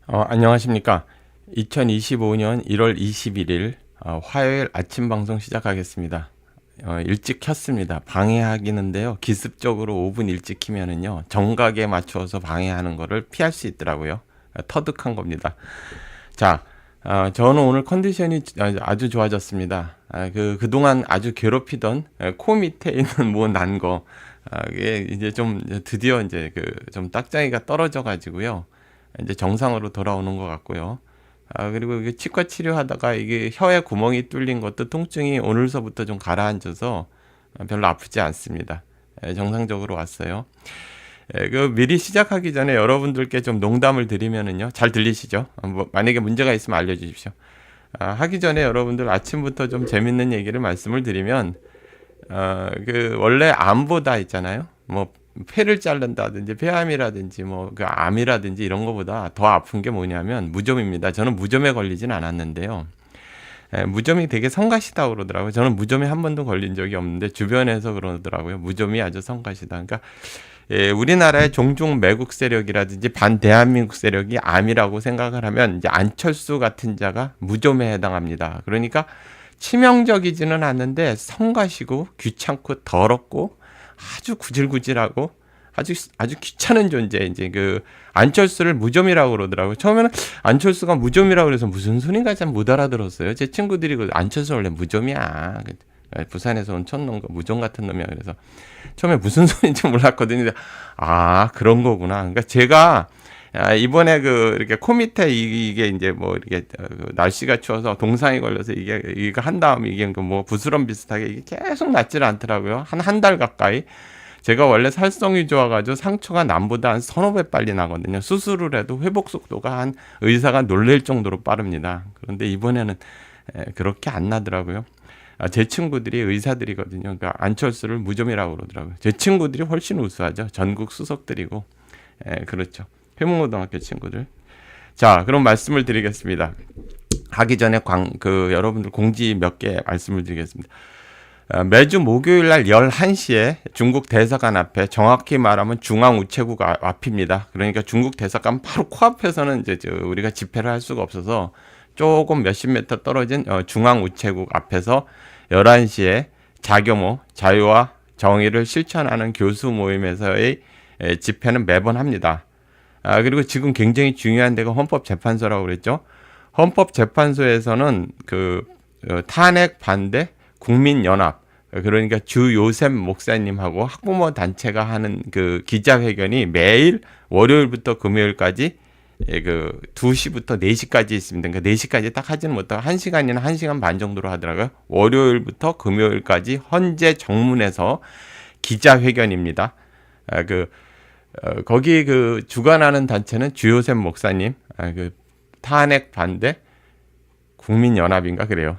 안녕하십니까. 2025년 1월 21일 화요일 아침 방송 시작하겠습니다. 일찍 켰습니다. 방해하기는데요. 기습적으로 5분 일찍 키면은요. 정각에 맞추어서 방해하는 거를 피할 수 있더라고요. 터득한 겁니다. 자, 저는 오늘 컨디션이 아주 좋아졌습니다. 그동안 아주 괴롭히던 코 밑에 있는 뭐 난 거, 이게 이제 좀 드디어 이제 좀 딱정이가 떨어져 가지고요. 이제 정상으로 돌아오는 것 같고요. 그리고 이게 치과 치료하다가 이게 혀에 구멍이 뚫린 것도 통증이 오늘서부터 좀 가라앉아서 별로 아프지 않습니다. 정상적으로 왔어요. 미리 시작하기 전에 여러분들께 좀 농담을 드리면은요. 잘 들리시죠? 만약에 문제가 있으면 알려주십시오. 하기 전에 여러분들 아침부터 좀 재밌는 얘기를 말씀을 드리면, 원래 암보다 있잖아요. 뭐, 폐를 자른다든지 폐암이라든지 뭐 그 암이라든지 이런 거보다 더 아픈 게 뭐냐면 무좀입니다. 저는 무좀에 걸리진 않았는데요. 무좀이 되게 성가시다 그러더라고요. 저는 무좀에 한 번도 걸린 적이 없는데 주변에서 그러더라고요. 무좀이 아주 성가시다. 그러니까 우리나라의 종중 매국 세력이라든지 반대한민국 세력이 암이라고 생각을 하면 이제 안철수 같은 자가 무좀에 해당합니다. 그러니까 치명적이지는 않는데 성가시고 귀찮고 더럽고 아주 구질구질하고 아주 귀찮은 존재. 이제 안철수를 무좀이라고 그러더라고요. 처음에는 안철수가 무좀이라고 그래서 무슨 소린가 잘 못 알아들었어요. 제 친구들이 안철수 원래 무좀이야. 부산에서 온 촌놈과 무좀 같은 놈이야. 그래서 처음에 무슨 소리인지 몰랐거든요. 그런 거구나. 그러니까 제가 이번에 이렇게 코 밑에 이게 이제 뭐 이렇게 날씨가 추워서 동상이 걸려서 이게 한 다음에 이게 뭐 부스럼 비슷하게 이게 계속 낫질 않더라고요. 한 달 가까이. 제가 원래 살성이 좋아가지고 상처가 남보다 한 서너 배 빨리 나거든요. 수술을 해도 회복 속도가 한 의사가 놀랄 정도로 빠릅니다. 그런데 이번에는 그렇게 안 나더라고요. 제 친구들이 의사들이거든요. 그러니까 안철수를 무좀이라고 그러더라고요. 제 친구들이 훨씬 우수하죠. 전국 수석들이고. 그렇죠. 회문고등학교 친구들. 자, 그럼 말씀을 드리겠습니다. 하기 전에 여러분들 공지 몇 개 말씀을 드리겠습니다. 매주 목요일 날 11시에 중국 대사관 앞에, 정확히 말하면 중앙우체국 앞입니다. 그러니까 중국 대사관 바로 코앞에서는 이제 우리가 집회를 할 수가 없어서 조금 몇십 미터 떨어진 중앙우체국 앞에서 11시에 자교모, 자유와 정의를 실천하는 교수 모임에서의 집회는 매번 합니다. 그리고 지금 굉장히 중요한 데가 헌법재판소라고 그랬죠. 헌법재판소에서는 탄핵 반대 국민연합, 그러니까 주 요셉 목사님하고 학부모 단체가 하는 기자회견이 매일 월요일부터 금요일까지 2시부터 4시까지 있습니다. 그러니까 4시까지 딱 하지는 못하고 1시간이나 1시간 반 정도로 하더라고요. 월요일부터 금요일까지 헌재 정문에서 기자회견입니다. 거기 주관하는 단체는 주요셉 목사님, 탄핵 반대 국민연합인가 그래요.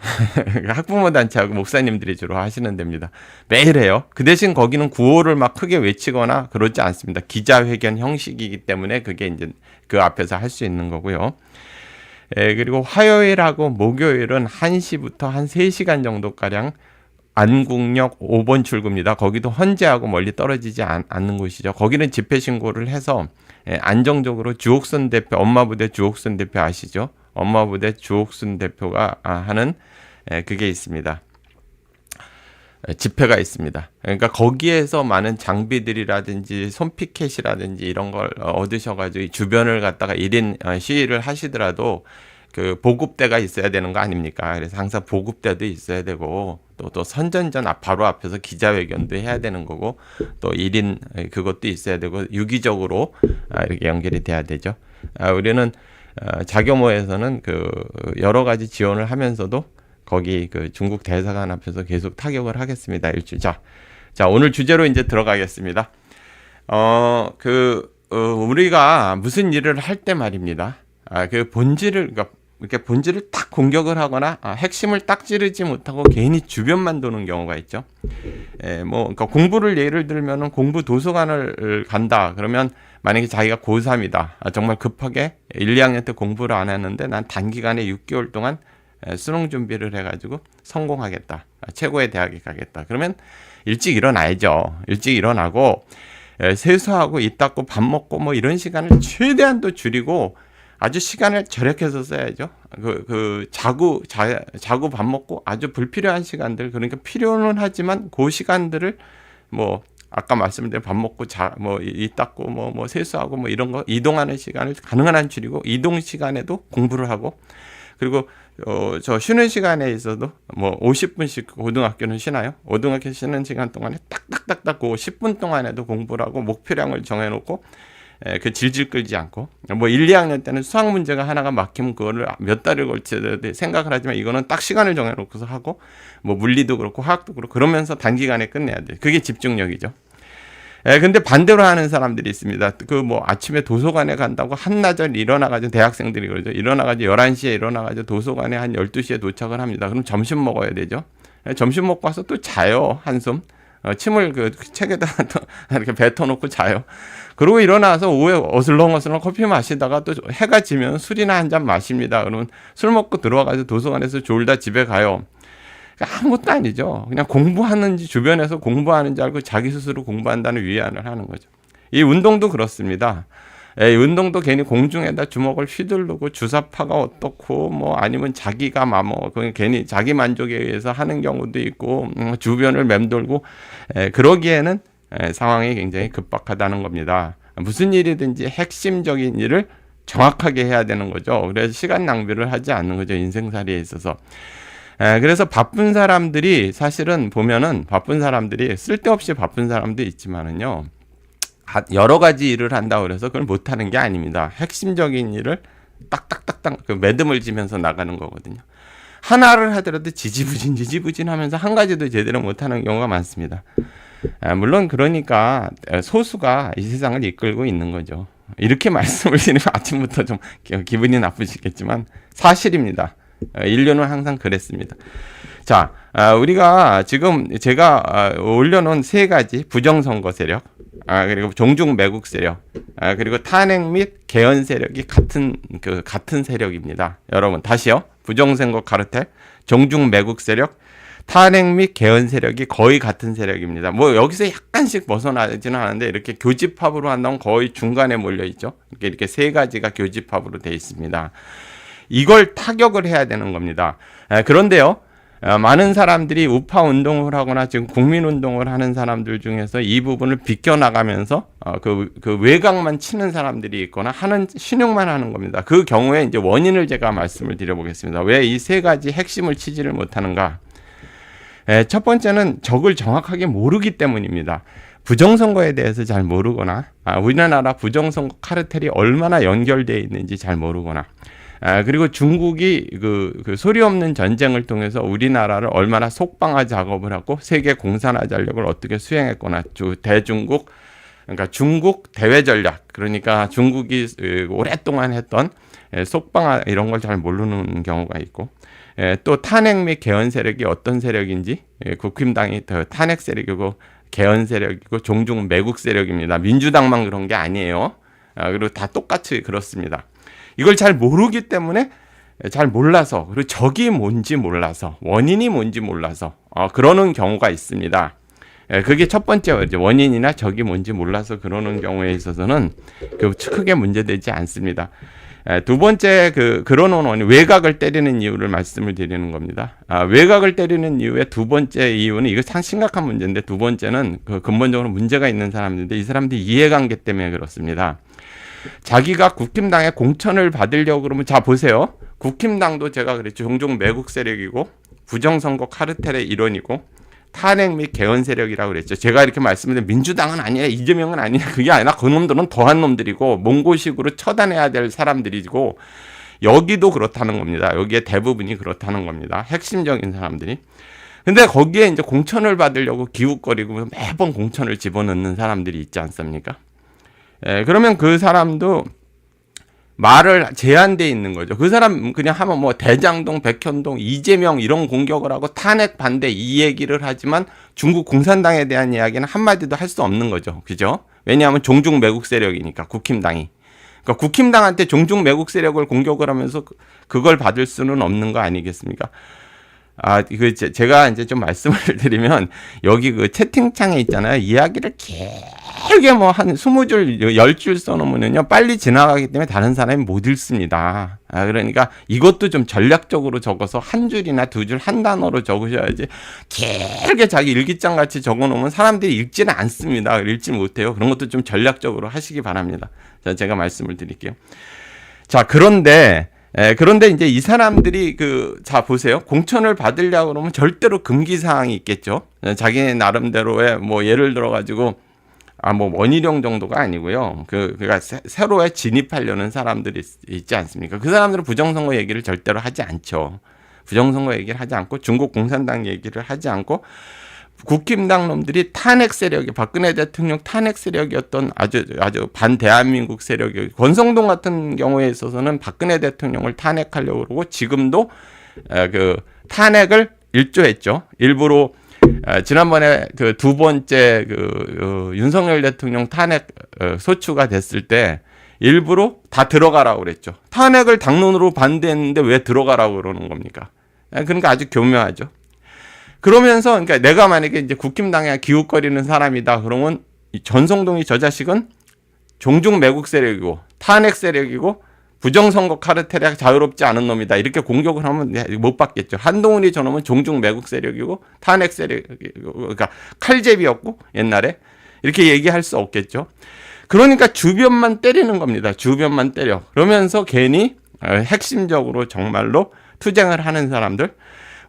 학부모 단체하고 목사님들이 주로 하시는 데입니다. 매일 해요. 그 대신 거기는 구호를 막 크게 외치거나 그러지 않습니다. 기자회견 형식이기 때문에 그게 이제 그 앞에서 할 수 있는 거고요. 그리고 화요일하고 목요일은 1시부터 한 3시간 정도가량 안국역 5번 출구입니다. 거기도 헌재하고 멀리 떨어지지 않는 곳이죠. 거기는 집회 신고를 해서 안정적으로 주옥순 대표, 엄마부대 주옥순 대표 아시죠? 엄마부대 주옥순 대표가 하는 그게 있습니다. 집회가 있습니다. 그러니까 거기에서 많은 장비들이라든지 손피켓이라든지 이런 걸 얻으셔가지고 주변을 갖다가 1인 시위를 하시더라도 보급대가 있어야 되는 거 아닙니까? 그래서 항상 보급대도 있어야 되고 또 선전전 바로 앞에서 기자회견도 해야 되는 거고 또 1인 그것도 있어야 되고 유기적으로 이렇게 연결이 돼야 되죠. 우리는 자교모에서는 여러 가지 지원을 하면서도 거기 중국 대사관 앞에서 계속 타격을 하겠습니다. 일주일. 자, 오늘 주제로 이제 들어가겠습니다. 우리가 무슨 일을 할 때 말입니다. 그러니까 이렇게 본질을 딱 공격을 하거나 핵심을 딱 찌르지 못하고 괜히 주변만 도는 경우가 있죠. 그러니까 공부를 예를 들면은 공부 도서관을 간다. 그러면 만약에 자기가 고3이다. 정말 급하게 1, 2학년 때 공부를 안 했는데 난 단기간에 6개월 동안 수능 준비를 해가지고 성공하겠다. 최고의 대학에 가겠다. 그러면 일찍 일어나야죠. 일찍 일어나고 세수하고 입 닦고 밥 먹고 뭐 이런 시간을 최대한 또 줄이고 아주 시간을 절약해서 써야죠. 자고 밥 먹고 아주 불필요한 시간들, 그러니까 필요는 하지만 그 시간들을 뭐 아까 말씀드린 밥 먹고 이 닦고 뭐 세수하고 뭐 이런 거 이동하는 시간을 가능한 한 줄이고, 이동 시간에도 공부를 하고, 그리고 저 쉬는 시간에 있어도 뭐 50분씩 고등학교는 쉬나요? 고등학교 쉬는 시간 동안에 딱딱딱딱 그 10분 동안에도 공부를 하고 목표량을 정해놓고 그 질질 끌지 않고, 뭐 1, 2학년 때는 수학 문제가 하나가 막히면 그거를 몇 달을 걸쳐 생각을 하지만 이거는 딱 시간을 정해놓고서 하고, 뭐 물리도 그렇고 화학도 그렇고 그러면서 단기간에 끝내야 돼. 그게 집중력이죠. 근데 반대로 하는 사람들이 있습니다. 뭐 아침에 도서관에 간다고 한나절 일어나가지고, 대학생들이 그러죠. 일어나가지고 11시에 일어나가지고 도서관에 한 12시에 도착을 합니다. 그럼 점심 먹어야 되죠. 점심 먹고 와서 또 자요. 한숨. 침을 그 책에다 이렇게 뱉어놓고 자요. 그러고 일어나서 오후에 어슬렁어슬렁 커피 마시다가 또 해가 지면 술이나 한 잔 마십니다. 그러면 술 먹고 들어와가지고 도서관에서 졸다 집에 가요. 아무것도 아니죠. 그냥 공부하는지, 주변에서 공부하는지 알고 자기 스스로 공부한다는 위안을 하는 거죠. 이 운동도 그렇습니다. 운동도 괜히 공중에다 주먹을 휘두르고 주사파가 어떻고 뭐 아니면 자기가 괜히 자기 만족에 의해서 하는 경우도 있고, 주변을 맴돌고 그러기에는 상황이 굉장히 급박하다는 겁니다. 무슨 일이든지 핵심적인 일을 정확하게 해야 되는 거죠. 그래서 시간 낭비를 하지 않는 거죠, 인생살이에 있어서. 그래서 바쁜 사람들이 사실은 보면은, 바쁜 사람들이 쓸데없이 바쁜 사람도 있지만은요, 여러 가지 일을 한다고 그래서 그걸 못하는 게 아닙니다. 핵심적인 일을 딱딱딱딱 매듭을 지면서 나가는 거거든요. 하나를 하더라도 지지부진 하면서 한 가지도 제대로 못하는 경우가 많습니다. 물론 그러니까 소수가 이 세상을 이끌고 있는 거죠. 이렇게 말씀을 드리면 아침부터 좀 기분이 나쁘시겠지만 사실입니다. 인류는 항상 그랬습니다. 자, 우리가 지금 제가 올려놓은 세 가지 부정선거 세력, 그리고 종중 매국 세력, 그리고 탄핵 및 개헌 세력이 같은 세력입니다. 여러분 다시요. 부정선거 카르텔, 종중 매국 세력, 탄핵 및 개헌 세력이 거의 같은 세력입니다. 뭐 여기서 약간씩 벗어나지는 않은데 이렇게 교집합으로 한다면 거의 중간에 몰려 있죠. 이렇게 세 가지가 교집합으로 되어 있습니다. 이걸 타격을 해야 되는 겁니다. 그런데요, 많은 사람들이 우파 운동을 하거나 지금 국민 운동을 하는 사람들 중에서 이 부분을 비껴나가면서 그 외곽만 치는 사람들이 있거나 신용만 하는 겁니다. 그 경우에 이제 원인을 제가 말씀을 드려보겠습니다. 왜 이 세 가지 핵심을 치지를 못하는가? 첫 번째는 적을 정확하게 모르기 때문입니다. 부정선거에 대해서 잘 모르거나, 우리나라 부정선거 카르텔이 얼마나 연결되어 있는지 잘 모르거나, 그리고 중국이 그 소리 없는 전쟁을 통해서 우리나라를 얼마나 속방화 작업을 하고 세계 공산화 전략을 어떻게 수행했거나, 그러니까 중국 대외 전략, 그러니까 중국이 오랫동안 했던 속방화 이런 걸 잘 모르는 경우가 있고, 또 탄핵 및 개헌 세력이 어떤 세력인지, 국힘당이 더 탄핵 세력이고 개헌 세력이고 종중 매국 세력입니다. 민주당만 그런 게 아니에요. 그리고 다 똑같이 그렇습니다. 이걸 잘 모르기 때문에, 잘 몰라서, 그리고 적이 뭔지 몰라서, 원인이 뭔지 몰라서 그러는 경우가 있습니다. 그게 첫 번째 원인이나 적이 뭔지 몰라서 그러는 경우에 있어서는 크게 문제되지 않습니다. 두 번째 그러는 원인, 외곽을 때리는 이유를 말씀을 드리는 겁니다. 외곽을 때리는 이유의 두 번째 이유는, 이거 참 심각한 문제인데, 두 번째는 근본적으로 문제가 있는 사람들인데, 이 사람들이 이해관계 때문에 그렇습니다. 자기가 국힘당의 공천을 받으려고 그러면, 자 보세요. 국힘당도 제가 그랬죠. 종종 매국 세력이고 부정선거 카르텔의 일원이고 탄핵 및 개헌 세력이라고 그랬죠. 제가 이렇게 말씀드린 민주당은 아니야, 이재명은 아니야, 그게 아니라 그 놈들은 더한 놈들이고 몽고식으로 처단해야 될 사람들이고, 여기도 그렇다는 겁니다. 여기에 대부분이 그렇다는 겁니다. 핵심적인 사람들이. 근데 거기에 이제 공천을 받으려고 기웃거리고 매번 공천을 집어넣는 사람들이 있지 않습니까? 그러면 그 사람도 말을 제한돼 있는 거죠. 그 사람 그냥 하면 뭐 대장동, 백현동, 이재명 이런 공격을 하고 탄핵 반대 이 얘기를 하지만 중국 공산당에 대한 이야기는 한마디도 할 수 없는 거죠. 그죠? 왜냐하면 종중 매국 세력이니까, 국힘당이. 그러니까 국힘당한테 종중 매국 세력을 공격을 하면서 그걸 받을 수는 없는 거 아니겠습니까? 제가 이제 좀 말씀을 드리면, 여기 그 채팅창에 있잖아요. 이야기를 길게 뭐 한 20줄, 10줄 써놓으면요, 빨리 지나가기 때문에 다른 사람이 못 읽습니다. 그러니까 이것도 좀 전략적으로 적어서 한 줄이나 두 줄 한 단어로 적으셔야지, 길게 자기 일기장 같이 적어 놓으면 사람들이 읽지는 않습니다. 읽지 못해요. 그런 것도 좀 전략적으로 하시기 바랍니다. 자, 제가 말씀을 드릴게요. 자, 그런데 이제 이 사람들이 자, 보세요. 공천을 받으려고 그러면 절대로 금기사항이 있겠죠. 자기 나름대로의 뭐 예를 들어가지고, 뭐 원희룡 정도가 아니고요. 그러니까 새로에 진입하려는 사람들이 있지 않습니까? 그 사람들은 부정선거 얘기를 절대로 하지 않죠. 부정선거 얘기를 하지 않고, 중국 공산당 얘기를 하지 않고, 국힘당 놈들이 탄핵 세력이, 박근혜 대통령 탄핵 세력이었던 아주 반대한민국 세력이, 권성동 같은 경우에 있어서는 박근혜 대통령을 탄핵하려고 그러고, 지금도 탄핵을 일조했죠. 일부러 지난번에 두 번째 윤석열 대통령 탄핵 소추가 됐을 때 일부러 다 들어가라고 그랬죠. 탄핵을 당론으로 반대했는데 왜 들어가라고 그러는 겁니까? 그러니까 아주 교묘하죠. 그러면서, 그러니까 내가 만약에 이제 국힘당에 기웃거리는 사람이다 그러면, 전성동이 저 자식은 종중 매국 세력이고 탄핵 세력이고 부정선거 카르텔에 자유롭지 않은 놈이다, 이렇게 공격을 하면 못 받겠죠. 한동훈이 저놈은 종중 매국 세력이고 탄핵 세력이고, 그러니까 칼제비였고 옛날에, 이렇게 얘기할 수 없겠죠. 그러니까 주변만 때리는 겁니다. 주변만 때려. 그러면서 괜히 핵심적으로 정말로 투쟁을 하는 사람들,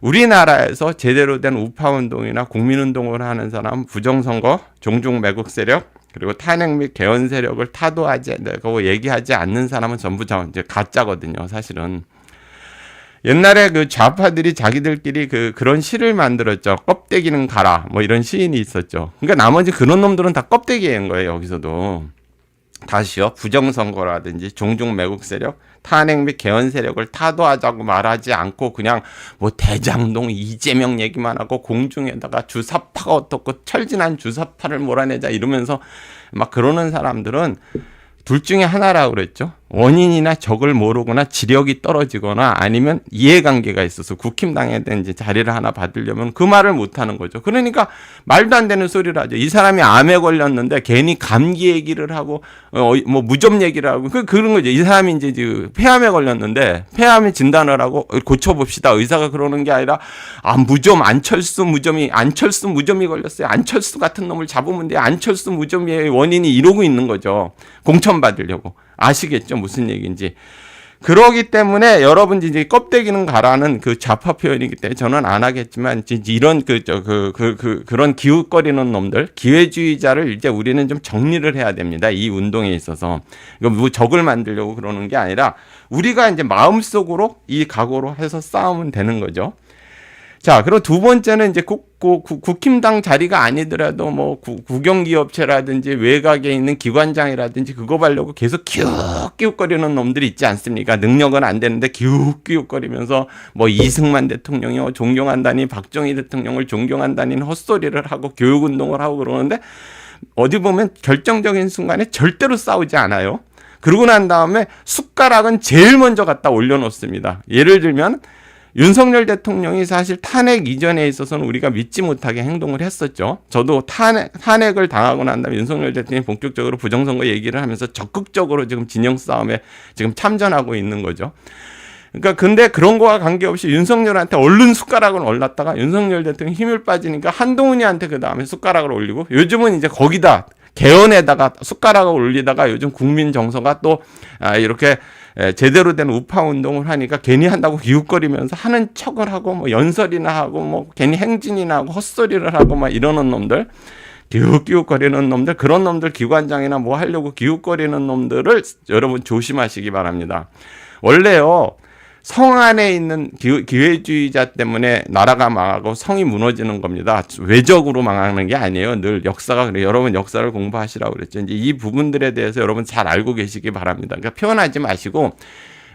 우리나라에서 제대로 된 우파운동이나 국민운동을 하는 사람, 부정선거, 종중 매국 세력, 그리고 탄핵 및 개헌 세력을 타도하지 않고 얘기하지 않는 사람은 전부 이제 가짜거든요, 사실은. 옛날에 좌파들이 자기들끼리 그런 시를 만들었죠. 껍데기는 가라, 뭐 이런 시인이 있었죠. 그러니까 나머지 그런 놈들은 다 껍데기인 거예요, 여기서도. 다시요, 부정선거라든지 종중 매국 세력, 탄핵 및 개헌 세력을 타도하자고 말하지 않고 그냥 뭐 대장동 이재명 얘기만 하고, 공중에다가 주사파가 어떻고 철진한 주사파를 몰아내자 이러면서 막 그러는 사람들은 둘 중에 하나라고 그랬죠. 원인이나 적을 모르거나 지력이 떨어지거나 아니면 이해관계가 있어서 국힘당에 대한 이제 자리를 하나 받으려면 그 말을 못하는 거죠. 그러니까 말도 안 되는 소리를 하죠. 이 사람이 암에 걸렸는데 괜히 감기 얘기를 하고 뭐 무좀 얘기를 하고 그런 거죠. 이 사람이 이제 폐암에 걸렸는데 폐암에 진단을 하고 고쳐봅시다. 의사가 그러는 게 아니라 무좀 안철수 무좀이 걸렸어요. 안철수 같은 놈을 잡으면 돼. 안철수 무좀의 원인이 이러고 있는 거죠. 공천 받으려고. 아시겠죠? 무슨 얘기인지. 그러기 때문에 여러분 이제 껍데기는 가라는 좌파 표현이기 때문에 저는 안 하겠지만 이런 그런 기웃거리는 놈들, 기회주의자를 이제 우리는 좀 정리를 해야 됩니다. 이 운동에 있어서. 이거 뭐 적을 만들려고 그러는 게 아니라 우리가 이제 마음속으로 이 각오로 해서 싸우면 되는 거죠. 자, 그리고 두 번째는 이제 국힘당 자리가 아니더라도 뭐 국영기업체라든지 외곽에 있는 기관장이라든지 그거 하려고 계속 기웃기웃거리는 놈들이 있지 않습니까? 능력은 안 되는데 기웃기웃거리면서 뭐 이승만 대통령이 존경한다니, 박정희 대통령을 존경한다니 헛소리를 하고 교육운동을 하고 그러는데 어디 보면 결정적인 순간에 절대로 싸우지 않아요. 그러고 난 다음에 숟가락은 제일 먼저 갖다 올려놓습니다. 예를 들면 윤석열 대통령이 사실 탄핵 이전에 있어서는 우리가 믿지 못하게 행동을 했었죠. 저도 탄핵을 당하고 난 다음에 윤석열 대통령이 본격적으로 부정선거 얘기를 하면서 적극적으로 지금 진영 싸움에 지금 참전하고 있는 거죠. 그러니까 근데 그런 거와 관계없이 윤석열한테 얼른 숟가락을 올렸다가 윤석열 대통령이 힘을 빠지니까 한동훈이한테 그 다음에 숟가락을 올리고, 요즘은 이제 거기다 개헌에다가 숟가락을 올리다가 요즘 국민 정서가 또 이렇게 제대로 된 우파 운동을 하니까 괜히 한다고 기웃거리면서 하는 척을 하고 뭐 연설이나 하고 뭐 괜히 행진이나 하고 헛소리를 하고 막 이러는 놈들, 기웃기웃거리는 놈들, 그런 놈들 기관장이나 뭐 하려고 기웃거리는 놈들을 여러분 조심하시기 바랍니다. 원래요, 성 안에 있는 기회주의자 때문에 나라가 망하고 성이 무너지는 겁니다. 외적으로 망하는 게 아니에요. 늘 역사가 그래요. 여러분 역사를 공부하시라고 그랬죠. 이제 이 부분들에 대해서 여러분 잘 알고 계시기 바랍니다. 그러니까 표현하지 마시고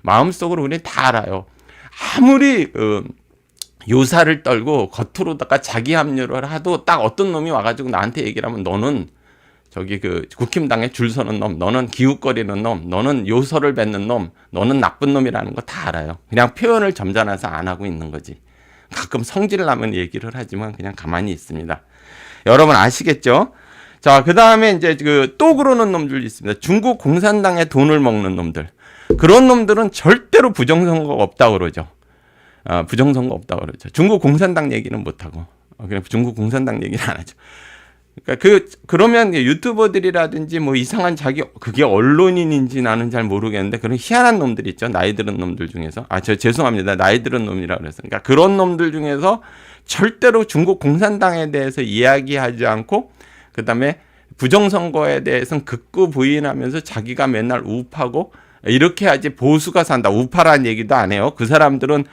마음속으로 우리 다 알아요. 아무리 요사를 떨고 겉으로다가 자기 합류를 하도 딱 어떤 놈이 와가지고 나한테 얘기를 하면 너는 저기 국힘당에 줄 서는 놈, 너는 기웃거리는 놈, 너는 요소를 뱉는 놈, 너는 나쁜 놈이라는 거 다 알아요. 그냥 표현을 점잖아서 안 하고 있는 거지. 가끔 성질나면 얘기를 하지만 그냥 가만히 있습니다. 여러분 아시겠죠? 자, 그 다음에 이제 또 그러는 놈들이 있습니다. 중국 공산당의 돈을 먹는 놈들. 그런 놈들은 절대로 부정선거가 없다고 그러죠. 부정선거 없다고 그러죠. 중국 공산당 얘기는 못하고. 그냥 중국 공산당 얘기는 안 하죠. 그러니까 그러면 유튜버들이라든지 뭐 이상한 그게 언론인인지 나는 잘 모르겠는데 그런 희한한 놈들 있죠. 나이 들은 놈들 중에서. 죄송합니다. 나이 들은 놈이라 그랬어요. 그러니까 그런 놈들 중에서 절대로 중국 공산당에 대해서 이야기하지 않고 그다음에 부정선거에 대해서는 극구 부인하면서 자기가 맨날 우파고 이렇게 하지 보수가 산다. 우파라는 얘기도 안 해요. 그 사람들은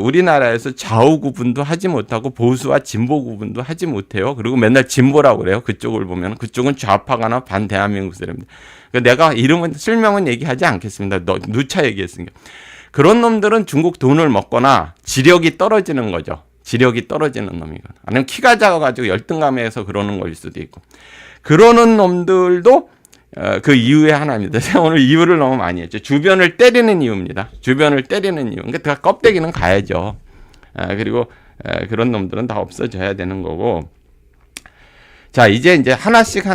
우리나라에서 좌우 구분도 하지 못하고 보수와 진보 구분도 하지 못해요. 그리고 맨날 진보라고 그래요. 그쪽을 보면 그쪽은 좌파가나 반대한민국 사람입니다. 내가 이름은 실명은 얘기하지 않겠습니다. 누차 얘기했으니까. 그런 놈들은 중국 돈을 먹거나 지력이 떨어지는 거죠. 지력이 떨어지는 놈이거나 아니면 키가 작아가지고 열등감에서 그러는 거일 수도 있고 그러는 놈들도 그 이유의 하나입니다. 제가 오늘 이유를 너무 많이 했죠. 주변을 때리는 이유입니다. 주변을 때리는 이유. 그러니까 껍데기는 가야죠. 그리고 그런 놈들은 다 없어져야 되는 거고. 자, 이제 하나씩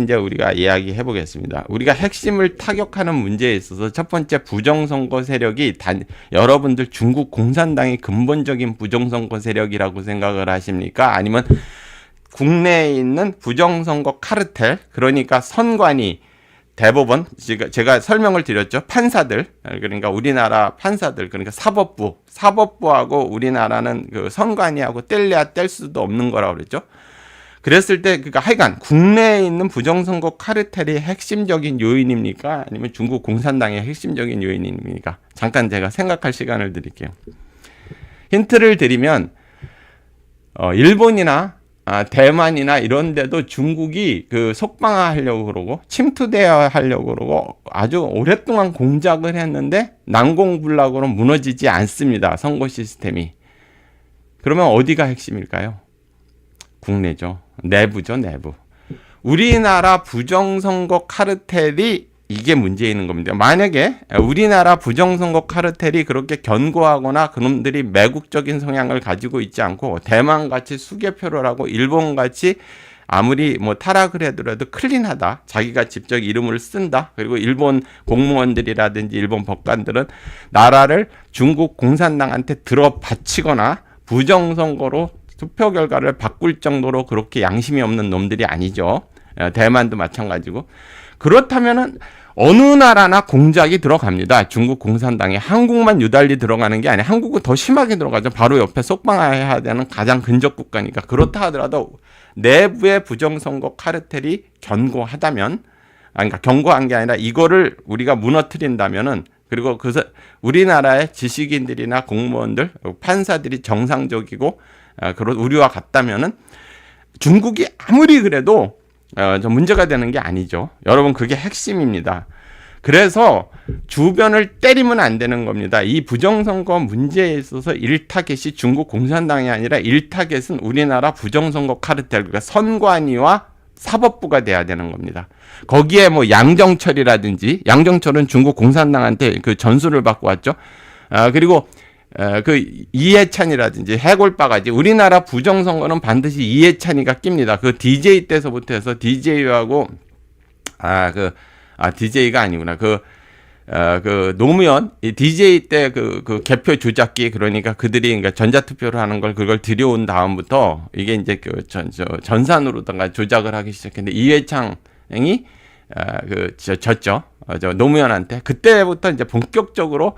이제 우리가 이야기해 보겠습니다. 우리가 핵심을 타격하는 문제에 있어서 첫 번째 부정선거 세력이 여러분들 중국 공산당이 근본적인 부정선거 세력이라고 생각을 하십니까? 아니면 국내에 있는 부정선거 카르텔, 그러니까 선관위, 대법원, 제가 설명을 드렸죠. 판사들, 그러니까 우리나라 판사들, 그러니까 사법부하고 우리나라는 그 선관위하고 뗄래야 뗄 수도 없는 거라고 그랬죠. 그랬을 때, 그러니까 하여간 국내에 있는 부정선거 카르텔이 핵심적인 요인입니까? 아니면 중국 공산당의 핵심적인 요인입니까? 잠깐 제가 생각할 시간을 드릴게요. 힌트를 드리면, 일본이나 대만이나 이런 데도 중국이 속방화하려고 그러고 침투대화 하려고 그러고 아주 오랫동안 공작을 했는데 난공불락으로 무너지지 않습니다. 선거 시스템이. 그러면 어디가 핵심일까요? 국내죠. 내부죠, 내부. 우리나라 부정선거 카르텔이 이게 문제 있는 겁니다. 만약에 우리나라 부정선거 카르텔이 그렇게 견고하거나 그놈들이 매국적인 성향을 가지고 있지 않고 대만같이 수개표를 하고 일본같이 아무리 뭐 타락을 하더라도 클린하다. 자기가 직접 이름을 쓴다. 그리고 일본 공무원들이라든지 일본 법관들은 나라를 중국 공산당한테 들어 바치거나 부정선거로 투표 결과를 바꿀 정도로 그렇게 양심이 없는 놈들이 아니죠. 대만도 마찬가지고. 그렇다면은 어느 나라나 공작이 들어갑니다. 중국 공산당에. 한국만 유달리 들어가는 게 아니라 한국은 더 심하게 들어가죠. 바로 옆에 속방해야 되는 가장 근접 국가니까. 그렇다 하더라도 내부의 부정선거 카르텔이 견고하다면, 그러니까 견고한 게 아니라 이거를 우리가 무너뜨린다면은, 그리고 우리나라의 지식인들이나 공무원들, 판사들이 정상적이고 그런 우리와 같다면은 중국이 아무리 그래도 문제가 되는 게 아니죠. 여러분, 그게 핵심입니다. 그래서 주변을 때리면 안 되는 겁니다. 이 부정선거 문제에 있어서 일타겟이 중국 공산당이 아니라 일타겟은 우리나라 부정선거 카르텔, 그러니까 선관위와 사법부가 돼야 되는 겁니다. 거기에 뭐 양정철이라든지, 양정철은 중국 공산당한테 그 전수를 받고 왔죠. 그리고 이해찬이라든지 해골바가지, 우리나라 부정선거는 반드시 이해찬이가 낍니다. 그 DJ 때서부터 해서 DJ하고 DJ가 아니구나. 노무현 DJ 때 그 개표 조작기, 그러니까 그들이 그러니까 전자투표를 하는 걸 그걸 들여온 다음부터 이게 이제 전산으로다가 조작을 하기 시작했는데 이해창이 졌죠. 노무현한테. 그때부터 이제 본격적으로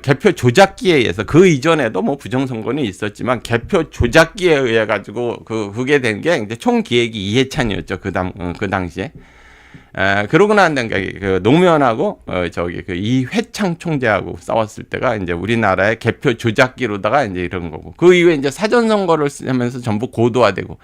개표 조작기에 의해서, 그 이전에도 뭐 부정선거는 있었지만 개표 조작기에 의해 가지고 그게 된 게 이제 총 기획이 이해찬이었죠. 그 당시에. 그러고 난 다음에 노무현하고 이회창 총재하고 싸웠을 때가 이제 우리나라의 개표 조작기로다가 이제 이런 거고, 그 이후에 이제 사전 선거를 하면서 전부 고도화되고,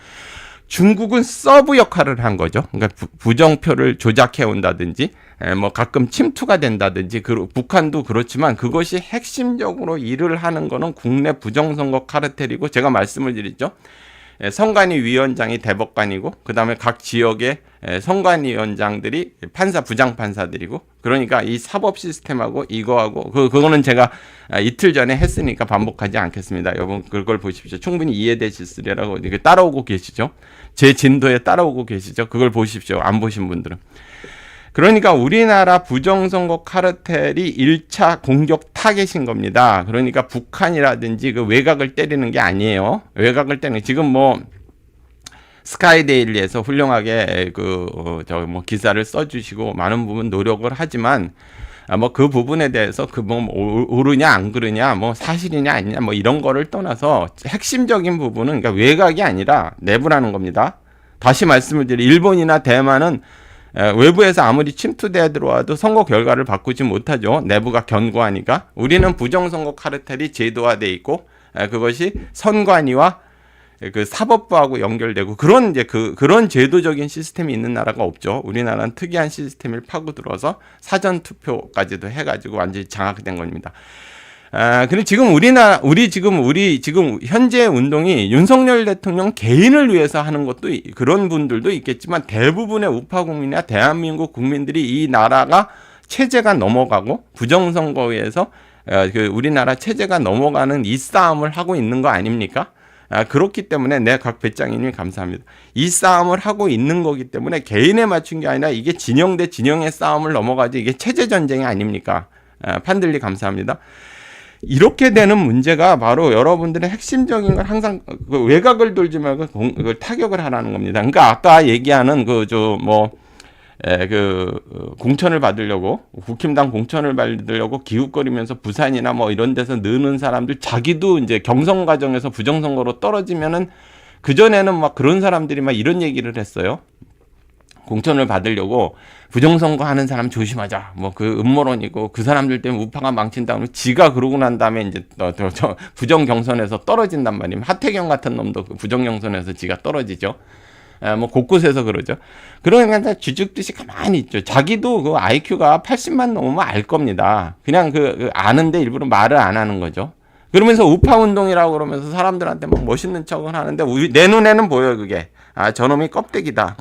중국은 서브 역할을 한 거죠. 그러니까 부정표를 조작해 온다든지, 뭐 가끔 침투가 된다든지, 북한도 그렇지만 그것이 핵심적으로 일을 하는 거는 국내 부정선거 카르텔이고, 제가 말씀을 드렸죠. 선관위 위원장이 대법관이고 그다음에 각 지역의 선관위원장들이 판사 부장판사들이고 그러니까 이 사법 시스템하고 이거하고 그거는 제가 이틀 전에 했으니까 반복하지 않겠습니다. 여러분 그걸 보십시오. 충분히 이해되시리라고 따라오고 계시죠? 제 진도에 따라오고 계시죠? 그걸 보십시오. 안 보신 분들은. 그러니까 우리나라 부정선거 카르텔이 1차 공격 타겟인 겁니다. 그러니까 북한이라든지 그 외곽을 때리는 게 아니에요. 외곽을 때리는 지금 뭐 스카이데일리에서 훌륭하게 기사를 써주시고 많은 부분 노력을 하지만 뭐 그 부분에 대해서 오르냐 안 그러냐 뭐 사실이냐 아니냐 뭐 이런 거를 떠나서 핵심적인 부분은 그러니까 외곽이 아니라 내부라는 겁니다. 다시 말씀을 드리면 일본이나 대만은 외부에서 아무리 침투되어 들어와도 선거 결과를 바꾸지 못하죠. 내부가 견고하니까. 우리는 부정선거 카르텔이 제도화되어 있고 그것이 선관위와 그 사법부하고 연결되고 그런 제도적인 시스템이 있는 나라가 없죠. 우리나라는 특이한 시스템을 파고들어서 사전 투표까지도 해가지고 완전히 장악된 겁니다. 근데 지금 우리 지금 현재 운동이 윤석열 대통령 개인을 위해서 하는 것도 그런 분들도 있겠지만 대부분의 우파 국민이나 대한민국 국민들이 이 나라가 체제가 넘어가고 부정선거에서 우리나라 체제가 넘어가는 이 싸움을 하고 있는 거 아닙니까? 그렇기 때문에 각 배짱이님 감사합니다. 이 싸움을 하고 있는 거기 때문에 개인에 맞춘 게 아니라 이게 진영 대 진영의 싸움을 넘어가지 이게 체제 전쟁이 아닙니까? 판들리 감사합니다. 이렇게 되는 문제가 바로 여러분들의 핵심적인 건 항상 외곽을 돌지 말고 그걸 타격을 하라는 겁니다. 그러니까 아까 얘기하는 공천을 받으려고 국힘당 공천을 받으려고 기웃거리면서 부산이나 뭐 이런 데서 느는 사람들 자기도 이제 경선 과정에서 부정선거로 떨어지면은 그전에는 막 그런 사람들이 막 이런 얘기를 했어요. 공천을 받으려고 부정선거 하는 사람 조심하자. 뭐 그 음모론이고 그 사람들 때문에 우파가 망친다고 지가 그러고 난 다음에 이제 부정 경선에서 떨어진단 말이에요. 하태경 같은 놈도 부정 경선에서 지가 떨어지죠. 뭐 곳곳에서 그러죠. 그러니까 쥐죽듯이 가만히 있죠. 자기도 그 IQ가 80만 넘으면 알 겁니다. 그냥 아는데 일부러 말을 안 하는 거죠. 그러면서 우파 운동이라고 그러면서 사람들한테 막 멋있는 척을 하는데 내 눈에는 보여요, 그게. 저놈이 껍데기다.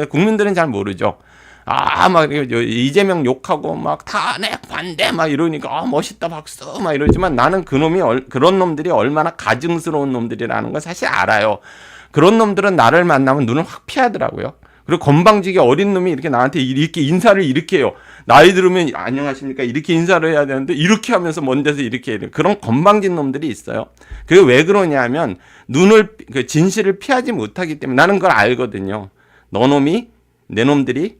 국민들은 잘 모르죠. 막 이재명 욕하고 막 탄핵 반대 막 이러니까 멋있다 박수 막 이러지만 나는 그런 놈들이 얼마나 가증스러운 놈들이라는 걸 사실 알아요. 그런 놈들은 나를 만나면 눈을 확 피하더라고요. 그리고 건방지게 어린 놈이 이렇게 나한테 이렇게 인사를 이렇게 해요. 나이 들으면 안녕하십니까 이렇게 인사를 해야 되는데 이렇게 하면서 먼 데서 이렇게 해요. 그런 건방진 놈들이 있어요. 그게 왜 그러냐면 진실을 피하지 못하기 때문에 나는 그걸 알거든요. 내 놈들이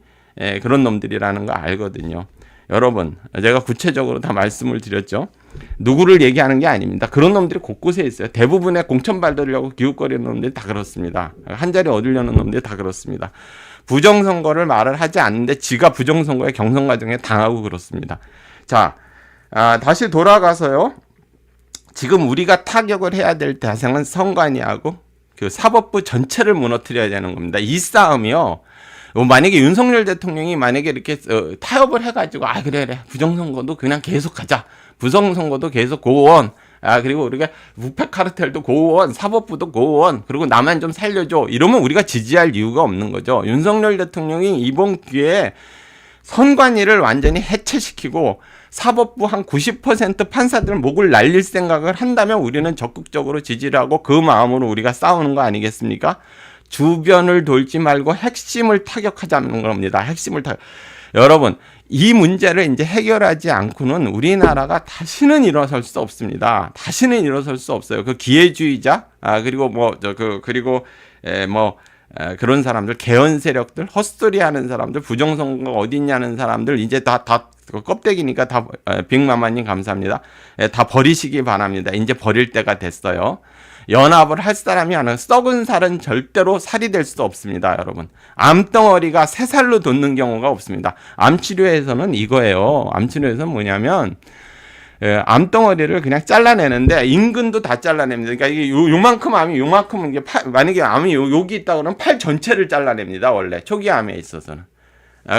그런 놈들이라는 거 알거든요. 여러분, 제가 구체적으로 다 말씀을 드렸죠. 누구를 얘기하는 게 아닙니다. 그런 놈들이 곳곳에 있어요. 대부분의 공천 받으려고 기웃거리는 놈들이 다 그렇습니다. 한 자리 얻으려는 놈들이 다 그렇습니다. 부정선거를 말을 하지 않는데 지가 부정선거의 경선 과정에 당하고 그렇습니다. 자, 다시 돌아가서요. 지금 우리가 타격을 해야 될 대상은 선관위하고 그 사법부 전체를 무너뜨려야 되는 겁니다. 이 싸움이요. 만약에 윤석열 대통령이 만약에 이렇게 타협을 해가지고 그래 부정선거도 그냥 계속하자. 부정선거도 계속 고원. 그리고 우리가 우파 카르텔도 고원, 사법부도 고원. 그리고 나만 좀 살려줘. 이러면 우리가 지지할 이유가 없는 거죠. 윤석열 대통령이 이번 기회에 선관위를 완전히 해체시키고 사법부 한 90% 판사들 목을 날릴 생각을 한다면 우리는 적극적으로 지지를 하고 그 마음으로 우리가 싸우는 거 아니겠습니까? 주변을 돌지 말고 핵심을 타격하자는 겁니다. 여러분, 이 문제를 이제 해결하지 않고는 우리나라가 다시는 일어설 수 없습니다. 다시는 일어설 수 없어요. 그 기회주의자, 그리고 그런 사람들, 개헌 세력들, 헛소리 하는 사람들, 부정선거 어딨냐는 사람들, 이제 다 껍데기니까 다, 빅마마님 감사합니다. 다 버리시기 바랍니다. 이제 버릴 때가 됐어요. 연합을 할 사람이 하나, 썩은 살은 절대로 살이 될 수 없습니다, 여러분. 암덩어리가 새 살로 돋는 경우가 없습니다. 암치료에서는 이거예요. 암치료에서는 뭐냐면, 암덩어리를 그냥 잘라내는데, 인근도 다 잘라냅니다. 그러니까 이게 요만큼 암이, 이게 만약에 암이 여기 있다 그러면 팔 전체를 잘라냅니다, 원래. 초기 암에 있어서는.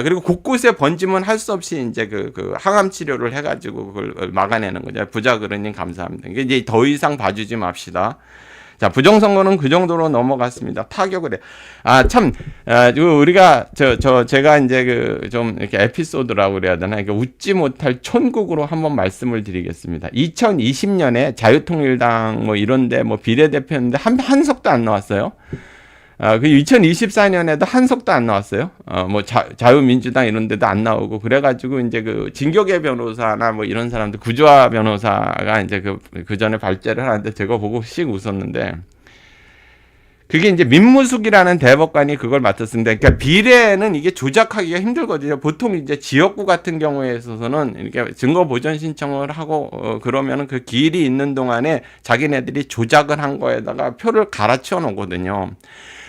그리고 곳곳에 번지면 할 수 없이 이제 그 항암 치료를 해가지고 그걸 막아내는 거죠. 부자그러님 감사합니다. 이제 더 이상 봐주지 맙시다. 자, 부정선거는 그 정도로 넘어갔습니다. 타격을 해. 우리가, 제가 이제 좀 이렇게 에피소드라고 그래야 되나, 그러니까 웃지 못할 천국으로 한번 말씀을 드리겠습니다. 2020년에 자유통일당 뭐 이런데 뭐 비례대표였는데 한석도 안 나왔어요. 그 2024년에도 한석도 안 나왔어요. 뭐 자유민주당 이런 데도 안 나오고 그래가지고 이제 그 진격의 변호사나 뭐 이런 사람들 구조화 변호사가 이제 그 전에 발제를 하는데 제가 보고 씩 웃었는데 그게 이제 민무숙이라는 대법관이 그걸 맡았습니다. 그러니까 비례는 이게 조작하기가 힘들거든요. 보통 이제 지역구 같은 경우에 있어서는 이렇게 증거 보전 신청을 하고 그러면은 그 기일이 있는 동안에 자기네들이 조작을 한 거에다가 표를 갈아치워 놓거든요.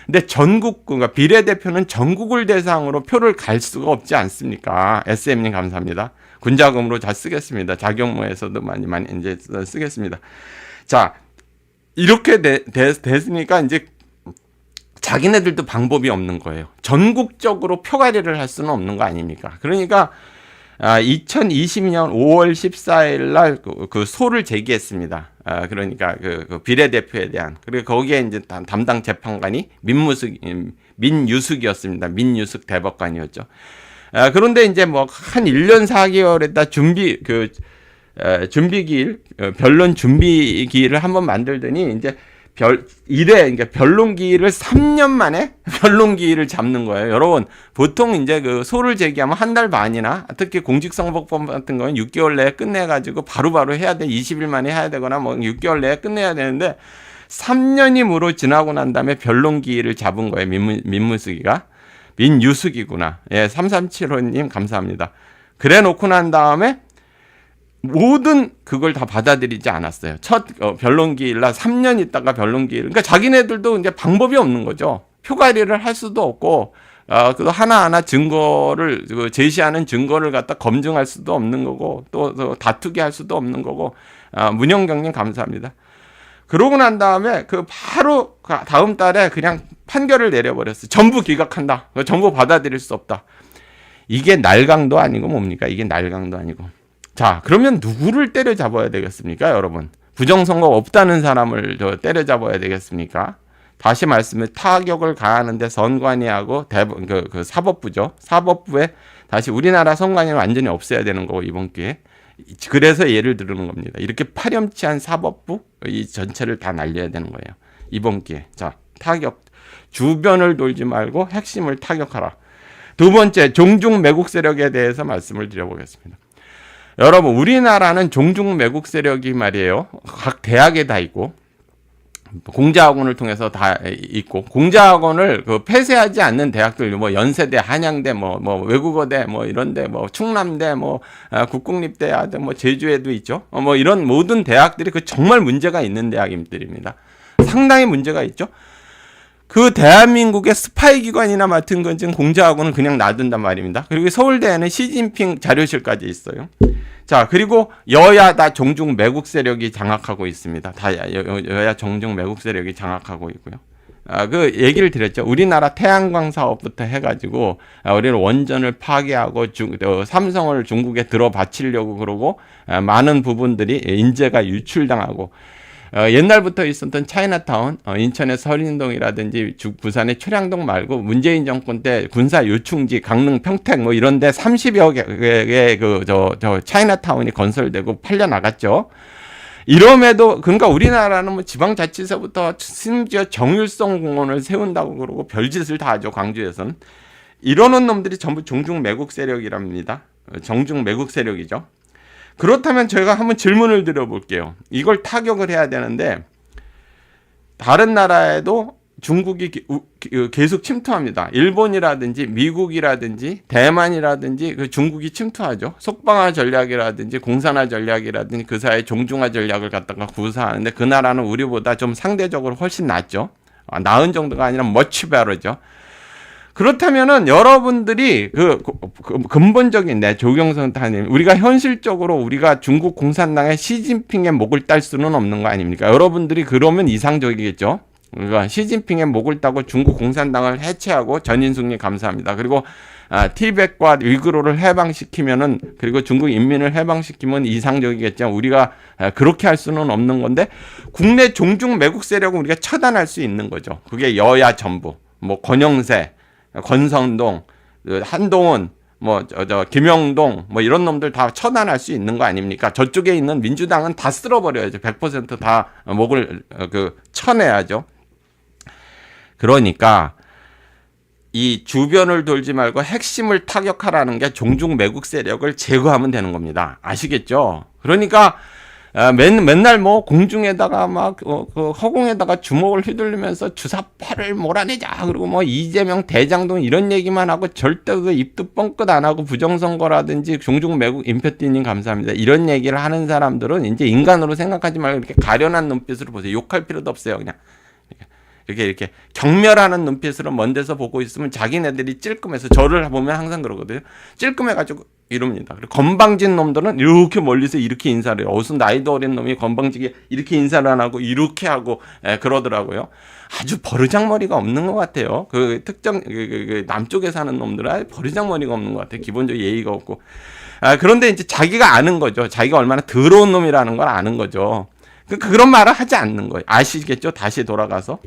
근데 그러니까 비례대표는 전국을 대상으로 표를 갈 수가 없지 않습니까? SM님 감사합니다. 군자금으로 잘 쓰겠습니다. 자경무에서도 많이 이제 쓰겠습니다. 자, 이렇게 됐으니까 이제 자기네들도 방법이 없는 거예요. 전국적으로 표가리를 할 수는 없는 거 아닙니까? 그러니까 2020년 5월 14일 날 그 소를 제기했습니다. 그러니까 그 비례대표에 대한. 그리고 거기에 이제 담당 재판관이 민유숙이었습니다. 민유숙 대법관이었죠. 그런데 이제 뭐 한 1년 4개월에다 준비기일, 변론 준비기일을 한번 만들더니 이제 그러니까 변론기일을 3년 만에 변론기일을 잡는 거예요. 여러분, 보통 이제 그 소를 제기하면 한 달 반이나 특히 공직선거법 같은 거는 6개월 내에 끝내가지고 바로바로 해야 돼. 20일 만에 해야 되거나 뭐 6개월 내에 끝내야 되는데 3년이 무로 지나고 난 다음에 변론기일을 잡은 거예요. 민유숙이구나. 예, 3375님 감사합니다. 그래 놓고 난 다음에 모든 그걸 다 받아들이지 않았어요. 첫 변론기일날 3년 있다가 변론기일. 그러니까 자기네들도 이제 방법이 없는 거죠. 표가리를 할 수도 없고, 그 하나하나 증거를 제시하는 증거를 갖다 검증할 수도 없는 거고, 또 다투게 할 수도 없는 거고. 문영경님 감사합니다. 그러고 난 다음에 바로 다음 달에 그냥 판결을 내려버렸어요. 전부 기각한다. 전부 받아들일 수 없다. 이게 날강도 아니고 뭡니까? 이게 날강도 아니고. 자, 그러면 누구를 때려잡아야 되겠습니까, 여러분? 부정선거 없다는 사람을 때려잡아야 되겠습니까? 다시 말씀해, 타격을 가하는데 선관위하고 그 사법부죠. 사법부에 다시 우리나라 선관위를 완전히 없애야 되는 거고, 이번 기회에. 그래서 예를 들는 겁니다. 이렇게 파렴치한 사법부, 이 전체를 다 날려야 되는 거예요. 이번 기회에. 자, 타격. 주변을 돌지 말고 핵심을 타격하라. 두 번째, 종중 매국 세력에 대해서 말씀을 드려보겠습니다. 여러분, 우리나라는 종중 매국 세력이 말이에요. 각 대학에 다 있고, 공자학원을 통해서 다 있고, 공자학원을 폐쇄하지 않는 대학들, 뭐 연세대, 한양대, 뭐 외국어대, 뭐 이런데, 뭐 충남대, 뭐 국공립대, 뭐 제주에도 있죠. 뭐 이런 모든 대학들이 정말 문제가 있는 대학들입니다. 상당히 문제가 있죠. 그 대한민국의 스파이 기관이나 맡은 건 지금 공자학원은 그냥 놔둔단 말입니다. 그리고 서울대에는 시진핑 자료실까지 있어요. 자, 그리고 여야 다 종중 매국 세력이 장악하고 있습니다. 다 여야 종중 매국 세력이 장악하고 있고요. 그 얘기를 드렸죠. 우리나라 태양광 사업부터 해가지고 우리는 원전을 파괴하고 삼성을 중국에 들어바치려고 그러고 많은 부분들이 인재가 유출당하고 옛날부터 있었던 차이나타운, 인천의 서린동이라든지 부산의 초량동 말고 문재인 정권 때 군사 요충지, 강릉, 평택 뭐 이런데 30여 개의 차이나타운이 건설되고 팔려 나갔죠. 이럼에도 그러니까 우리나라는 뭐 지방자치세부터 심지어 정율성 공원을 세운다고 그러고 별짓을 다 하죠. 광주에서는 이러는 놈들이 전부 종중 매국 세력이랍니다. 정중 매국 세력이죠. 그렇다면 저희가 한번 질문을 드려볼게요. 이걸 타격을 해야 되는데 다른 나라에도 중국이 계속 침투합니다. 일본이라든지 미국이라든지 대만이라든지 중국이 침투하죠. 속방화 전략이라든지 공산화 전략이라든지 그 사이에 종중화 전략을 갖다가 구사하는데 그 나라는 우리보다 좀 상대적으로 훨씬 낫죠. 나은 정도가 아니라 much better죠. 그렇다면은 여러분들이 근본적인 조경선 타님, 우리가 현실적으로 우리가 중국 공산당의 시진핑의 목을 딸 수는 없는 거 아닙니까? 여러분들이 그러면 이상적이겠죠. 그러니까 시진핑의 목을 따고 중국 공산당을 해체하고 전인숙님 감사합니다. 그리고 티벳과 위구르를 해방시키면은, 그리고 중국 인민을 해방시키면 이상적이겠지만 우리가 그렇게 할 수는 없는 건데, 국내 종중 매국 세력은 우리가 처단할 수 있는 거죠. 그게 여야 전부, 뭐 권영세, 권성동, 한동훈, 뭐 김영동, 뭐 이런 놈들 다 처단할 수 있는 거 아닙니까? 저쪽에 있는 민주당은 다 쓸어버려야죠. 100%다 목을 쳐내야죠. 그러니까 이 주변을 돌지 말고 핵심을 타격하라는 게 종중 매국 세력을 제거하면 되는 겁니다. 아시겠죠? 그러니까 맨날 뭐 공중에다가 막 그 허공에다가 주먹을 휘둘리면서 주사파를 몰아내자, 그리고 뭐 이재명 대장동 이런 얘기만 하고 절대 그 입도 뻥끗 안 하고 부정선거라든지 종중 매국, 임표띠님 감사합니다, 이런 얘기를 하는 사람들은 이제 인간으로 생각하지 말고 이렇게 가련한 눈빛으로 보세요. 욕할 필요도 없어요. 그냥 이렇게 경멸하는 눈빛으로 먼 데서 보고 있으면 자기네들이 찔끔해서, 저를 보면 항상 그러거든요. 찔끔해가지고 이럽니다. 그리고 건방진 놈들은 이렇게 멀리서 이렇게 인사를 해요. 무슨 나이도 어린 놈이 건방지게 이렇게 인사를 안 하고 이렇게 하고 그러더라고요. 아주 버르장머리가 없는 것 같아요. 그 특정 그 남쪽에 사는 놈들은 버르장머리가 없는 것 같아요. 기본적으로 예의가 없고. 그런데 이제 자기가 아는 거죠. 자기가 얼마나 더러운 놈이라는 걸 아는 거죠. 그런 말을 하지 않는 거예요. 아시겠죠? 다시 돌아가서.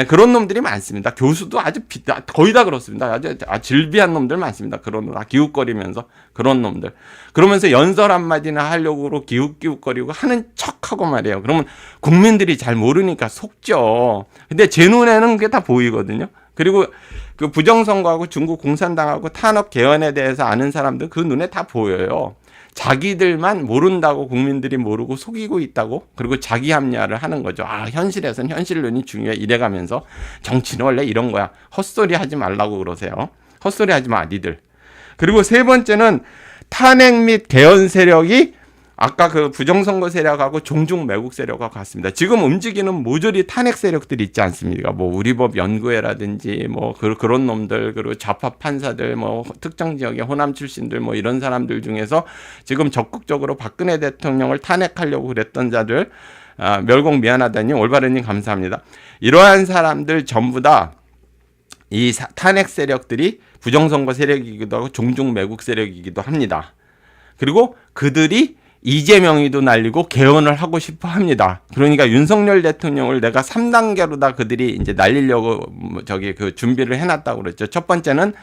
그런 놈들이 많습니다. 교수도 아주 거의 다 그렇습니다. 아주 질비한 놈들 많습니다. 그런 놈, 기웃거리면서 그런 놈들. 그러면서 연설 한마디나 하려고 기웃기웃거리고 하는 척하고 말이에요. 그러면 국민들이 잘 모르니까 속죠. 근데 제 눈에는 그게 다 보이거든요. 그리고 그 부정선거하고 중국 공산당하고 탄압 개헌에 대해서 아는 사람들 그 눈에 다 보여요. 자기들만 모른다고 국민들이 모르고 속이고 있다고, 그리고 자기 합리화를 하는 거죠. 현실에선 현실론이 중요해 이래가면서 정치는 원래 이런 거야. 헛소리 하지 말라고 그러세요. 헛소리 하지 마 니들. 그리고 세 번째는 탄핵 및 개헌 세력이 아까 그 부정선거 세력하고 종중 매국 세력하고 같습니다. 지금 움직이는 모조리 탄핵 세력들이 있지 않습니까? 뭐 우리법 연구회라든지 뭐 그런 놈들, 그리고 좌파 판사들, 뭐 특정 지역의 호남 출신들, 뭐 이런 사람들 중에서 지금 적극적으로 박근혜 대통령을 탄핵하려고 그랬던 자들, 멸공 미안하다님, 올바르님 감사합니다. 이러한 사람들 전부 다 이 탄핵 세력들이 부정선거 세력이기도 하고 종중 매국 세력이기도 합니다. 그리고 그들이 이재명이도 날리고 개헌을 하고 싶어 합니다. 그러니까 윤석열 대통령을 내가 3단계로 다 그들이 이제 날리려고 준비를 해놨다고 그랬죠. 첫 번째는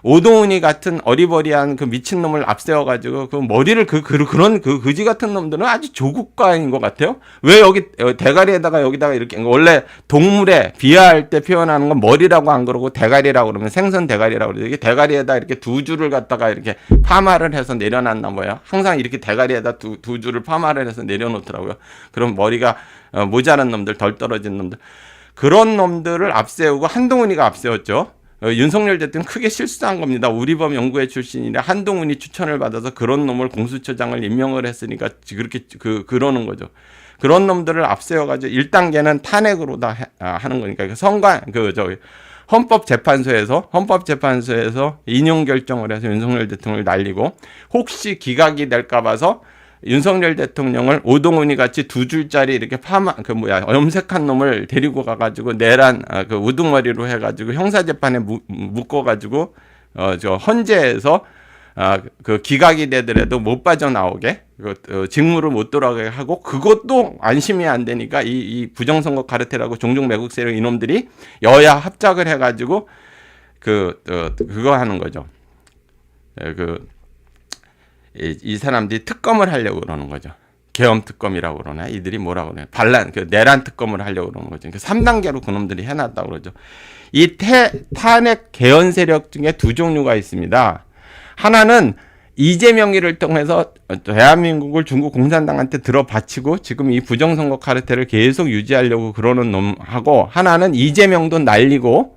오동훈이 같은 어리버리한 그 미친놈을 앞세워가지고 그 머리를 그런 그지 같은 놈들은 아주 조국가인 것 같아요. 왜 여기 대가리에다가 여기다가 이렇게, 원래 동물에 비하할 때 표현하는 건 머리라고 안 그러고 대가리라고 그러면 생선 대가리라고 그러죠. 이게 대가리에다 이렇게 두 줄을 갖다가 이렇게 파마를 해서 내려놨나 뭐예요. 항상 이렇게 대가리에다 두 줄을 파마를 해서 내려놓더라고요. 그럼 머리가 모자란 놈들, 덜 떨어진 놈들, 그런 놈들을 앞세우고 한동훈이가 앞세웠죠. 윤석열 대통령 크게 실수한 겁니다. 우리법 연구회 출신이라 한동훈이 추천을 받아서 그런 놈을 공수처장을 임명을 했으니까 그렇게 그러는 거죠. 그런 놈들을 앞세워가지고 1단계는 탄핵으로 다 하는 거니까 헌법재판소에서 인용 결정을 해서 윤석열 대통령을 날리고, 혹시 기각이 될까 봐서 윤석열 대통령을 오동훈이 같이 두 줄짜리 이렇게 염색한 놈을 데리고 가가지고 내란 우두머리로 해가지고 형사재판에 묶어가지고 헌재에서 기각이 되더라도 못 빠져나오게 직무를 못 돌아가게 하고, 그것도 안심이 안 되니까 이 부정선거 카르텔하고 종중 매국 세력 이놈들이 여야 합작을 해가지고 그거 하는 거죠. 이 사람들이 특검을 하려고 그러는 거죠. 계엄 특검이라고 그러나, 이들이 뭐라고 그러냐, 내란 특검을 하려고 그러는 거죠. 3단계로 그놈들이 해놨다고 그러죠. 이 탄핵 개헌 세력 중에 두 종류가 있습니다. 하나는 이재명이를 통해서 대한민국을 중국 공산당한테 들어바치고 지금 이 부정선거 카르텔을 계속 유지하려고 그러는 놈하고, 하나는 이재명도 날리고